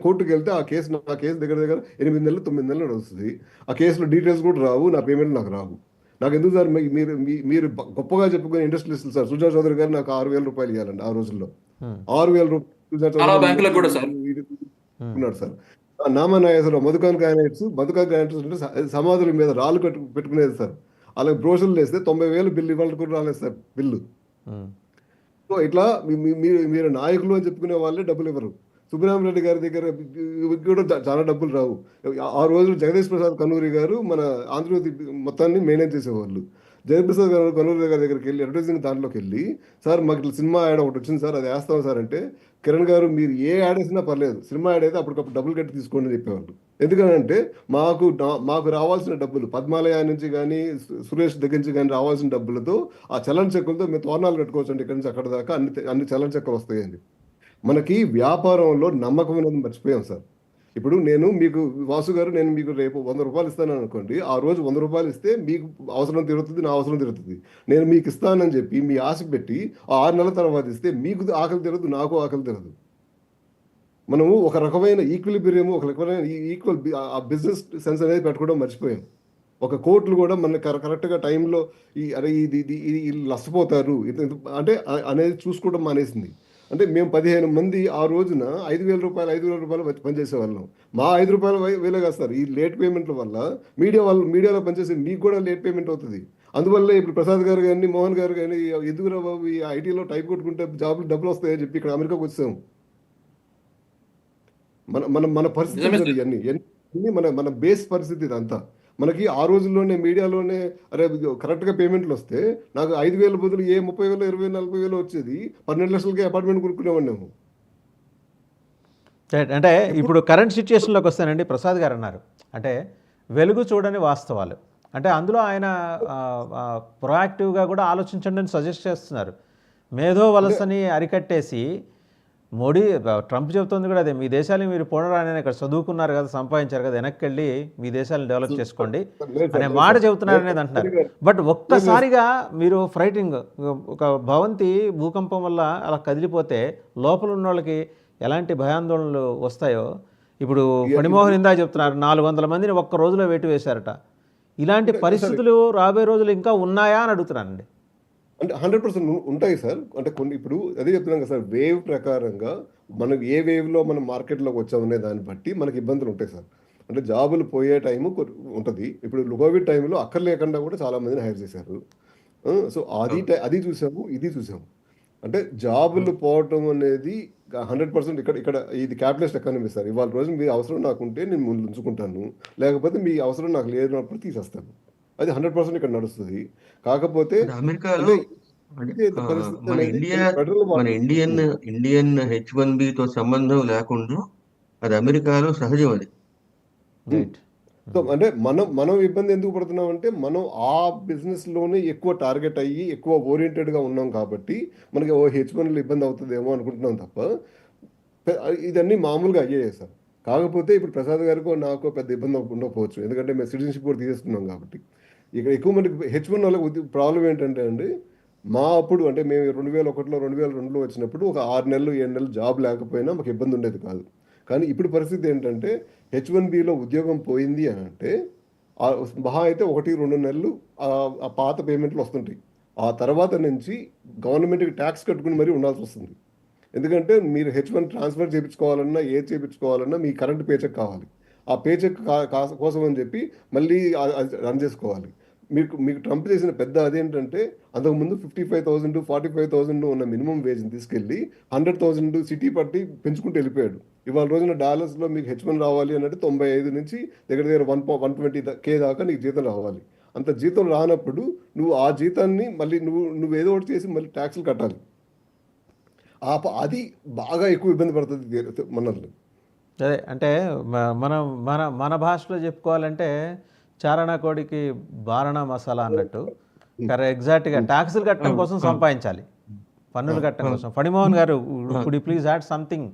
కోర్టుకి వెళ్తే నా కేసు దగ్గర దగ్గర 8 నెలలు 9 నెలలు నడుస్తుంది. ఆ కేసులో డీటెయిల్స్ కూడా రావు, నా పేమెంట్ నాకు రావు. నాకు ఎందుకు సార్ మీరు గొప్పగా చెప్పుకునే ఇండస్ట్రియలిస్టులు సార్, సుజా చౌదరి గారు నాకు 6,000 రూపాయలు ఇవ్వాలండి ఆ రోజుల్లో. 6,000 రూపాయలు సుజా చాలా చౌదరి బ్యాంకులకు కూడా సార్. ఉన్నాడు సార్. నామనాయసరావు మధుకాన్ గ్రానైట్స్ అంటే సమాధుల మీద రాళ్ళు పెట్టుకునేది సార్. అలాగే బ్రోషర్లు వేస్తే 90,000 బిల్లు ఇవాళ కూడా రాలేదు సార్ బిల్లు. సో ఇట్లా మీరు నాయకులు అని చెప్పుకునే వాళ్ళే డబ్బులు ఇవ్వరు. సుబ్రహ్మరెడ్డి గారి దగ్గర కూడా చాలా డబ్బులు రావు. ఆ రోజు జగదీష్ ప్రసాద్ కనూరి గారు మన ఆంధ్రజ్యోతి మొత్తాన్ని మెయింటైన్ చేసేవాళ్ళు. జయప్రసాద్ గారు కనూరి గారి దగ్గరికి వెళ్ళి అడ్వర్టైజింగ్ దాంట్లోకి వెళ్ళి, సార్ మాకు ఇట్లా సినిమా యాడ్ ఒకటి వచ్చింది సార్, అది వేస్తాం సార్ అంటే, కిరణ్ గారు మీరు ఏ యాడ్ వేసినా పర్లేదు, సినిమా యాడ్ అయితే అప్పటికప్పుడు డబ్బులు కట్టి తీసుకోండి అని చెప్పేవాళ్ళు. ఎందుకంటే మాకు రావాల్సిన డబ్బులు పద్మాలయ నుంచి కానీ సురేష్ దగ్గర నుంచి కానీ రావాల్సిన డబ్బులతో ఆ చలన చెక్కులతో మేము తోరణాలు కట్టుకోవచ్చు అండి, ఇక్కడి నుంచి అక్కడ దాకా అన్ని చలన చెక్కలు వస్తాయండి. మనకి వ్యాపారంలో నమ్మకం అనేది మర్చిపోయాం సార్. ఇప్పుడు మీకు వాసు గారు, నేను మీకు రేపు 100 రూపాయలు ఇస్తాను అనుకోండి, ఆ రోజు 100 రూపాయలు ఇస్తే మీకు అవసరం తీరుతుంది, నా అవసరం తీరుతుంది. నేను మీకు ఇస్తానని చెప్పి మీ ఆశ పెట్టి 6 నెలల తర్వాత ఇస్తే మీకు ఆకలి తీరదు, నాకు ఆకలి తీరదు. మనము ఒక రకమైన ఈక్విలిబ్రియం, ఒక రకమైన ఈక్వల్ బిజినెస్ సెన్స్ అనేది పెట్టుకోవడం మర్చిపోయాం. ఒక కోర్టులు కూడా మన కరెక్ట్గా టైంలో అరే ఇది నష్టపోతారు అంటే అనేది చూసుకోవడం మానేసింది. అంటే మేము 15 మంది ఆ రోజున 5,000 రూపాయలు పనిచేసేవాళ్ళం. మా 5 రూపాయలు వేలే కాస్తారు. ఈ లేట్ పేమెంట్ల వల్ల మీడియాలో పనిచేసే మీకు కూడా లేట్ పేమెంట్ అవుతుంది. అందువల్ల ఇప్పుడు ప్రసాద్ గారు కానీ మోహన్ గారు కానీ ఎందుకురా బాబు ఈ ఐటీలో టైప్ కొట్టుకుంటే డబ్బులు వస్తాయని చెప్పి ఇక్కడ అమెరికాకు వచ్చాము. మన మన మన పరిస్థితి ఇవన్నీ మన బేస్ పరిస్థితి ఇదంతా. మనకి ఆ రోజుల్లోనే మీడియాలోనే అరే కరెక్ట్గా పేమెంట్లు వస్తే నాకు 5,000 బదులు 30,000 20,000 40,000 వచ్చేది. 12 లక్షలకి అపార్ట్మెంట్ కొనుక్కునేవాడినాము. అంటే ఇప్పుడు కరెంట్ సిచ్యుయేషన్లోకి వస్తానండి. ప్రసాద్ గారు అన్నారు అంటే వెలుగు చూడని వాస్తవాలు, అంటే అందులో ఆయన ప్రొయాక్టివ్గా కూడా ఆలోచించండి అని సజెస్ట్ చేస్తున్నారు. మేధో వలసని అరికట్టేసి మోడీ ట్రంప్ చెబుతుంది కూడా అదే, మీ దేశాన్ని మీరు పోనరాని ఇక్కడ చదువుకున్నారు కదా, సంపాదించారు కదా, వెనక్కి వెళ్ళి మీ దేశాలను డెవలప్ చేసుకోండి అనే మాట చెబుతున్నారు అనేది అంటున్నారు. బట్ ఒక్కసారిగా మీరు ఫ్రైటింగ్ ఒక భవంతి భూకంపం వల్ల అలా కదిలిపోతే లోపల ఉన్న వాళ్ళకి ఎలాంటి భయాందోళనలు వస్తాయో, ఇప్పుడు ఫణిమోహన్ ఇందా చెప్తున్నారు 400 మందిని ఒక్క రోజులో వేటు వేశారట. ఇలాంటి పరిస్థితులు రాబోయే రోజులు ఇంకా ఉన్నాయా అని అడుగుతున్నానండి. అంటే 100% ఉంటాయి సార్. అంటే కొన్ని ఇప్పుడు అదే చెప్తున్నాం కదా సార్, వేవ్ ప్రకారంగా మనం ఏ వేవ్లో మనం మార్కెట్లోకి వచ్చామనే దాన్ని బట్టి మనకి ఇబ్బందులు ఉంటాయి సార్. అంటే జాబులు పోయే టైము ఉంటుంది. ఇప్పుడు కోవిడ్ టైంలో అక్కర్లేకుండా కూడా చాలా మందిని హైర్ చేశారు. సో అది చూసాము, ఇది చూసాము. అంటే జాబులు పోవటం అనేది 100% ఇక్కడ ఇది క్యాపిటలిస్ట్ ఎకానమీ సార్. ఇవాళ రోజు మీ అవసరం నాకుంటే నేను ముందు ఉంచుకుంటాను, లేకపోతే మీ అవసరం నాకు లేనప్పుడు తీసేస్తాను. అది 100% ఇక్కడ నడుస్తుంది. కాకపోతే అమెరికాలో మన ఇండియన్ H1Bతో సంబంధం లేకుండా అది అమెరికాలో సహజం అది. సో అంటే మనం ఇబ్బంది ఎందుకు పడుతున్నాం అంటే మనం ఆ బిజినెస్ లోనే ఎక్కువ టార్గెట్ అయ్యి ఎక్కువ ఓరియంటెడ్ గా ఉన్నాం కాబట్టి మనకి H1లో ఇబ్బంది అవుతుందేమో అనుకుంటున్నాం తప్ప ఇదన్నీ మామూలుగా అయ్యాయి సార్. కాకపోతే ఇప్పుడు ప్రసాద్ గారికో నాకు పెద్ద ఇబ్బంది ఉండకపోవచ్చు, ఎందుకంటే మేము సిటిజన్షిప్ కూడా తీసేసుకున్నాం కాబట్టి. ఇక్కడ ఎక్కువ మందికి H1 వాళ్ళకి ప్రాబ్లం ఏంటంటే అండి, అప్పుడు అంటే మేము 2001లో 2002లో వచ్చినప్పుడు ఒక 6 నెలలు 7 నెలలు జాబ్ లేకపోయినా మాకు ఇబ్బంది ఉండేది కాదు. కానీ ఇప్పుడు పరిస్థితి ఏంటంటే H1Bలో ఉద్యోగం పోయింది అని అంటే మహా అయితే 1-2 నెలలు ఆ పాత పేమెంట్లు వస్తుంటాయి. ఆ తర్వాత నుంచి గవర్నమెంట్కి ట్యాక్స్ కట్టుకుని మరీ ఉండాల్సి వస్తుంది. ఎందుకంటే మీరు H1 ట్రాన్స్ఫర్ చేయించుకోవాలన్నా చేయించుకోవాలన్నా మీ కరెంట్ పేచెక్ కావాలి. ఆ పేచెక్ కోసం అని చెప్పి మళ్ళీ రన్ చేసుకోవాలి. మీకు ట్రంప్ చేసిన పెద్ద అదేంటంటే అంతకుముందు 55,000 45,000 ఉన్న మినిమం వేజ్ని తీసుకెళ్ళి 100,000 సిటీ పట్టి పెంచుకుంటూ వెళ్ళిపోయాడు. ఇవాళ రోజున డాలర్స్లో మీకు H1 రావాలి అంటే 95 నుంచి దగ్గర 120K దాకా నీకు జీతం రావాలి. అంత జీతం రానప్పుడు నువ్వు ఆ జీతాన్ని మళ్ళీ నువ్వు ఏదో ఒకటి చేసి మళ్ళీ ట్యాక్స్లు కట్టాలి. అది బాగా ఎక్కువ ఇబ్బంది పడుతుంది మనల్ని. అదే అంటే మనం మన భాషలో చెప్పుకోవాలంటే చారణ కోడికి బారణ మసాలా అన్నట్టు ఎగ్జాక్ట్గా ట్యాక్సులు కట్టడం కోసం సంపాదించాలి, పన్నులు కట్టడం కోసం. ఫణిమోహన్ గారు, could you please add something?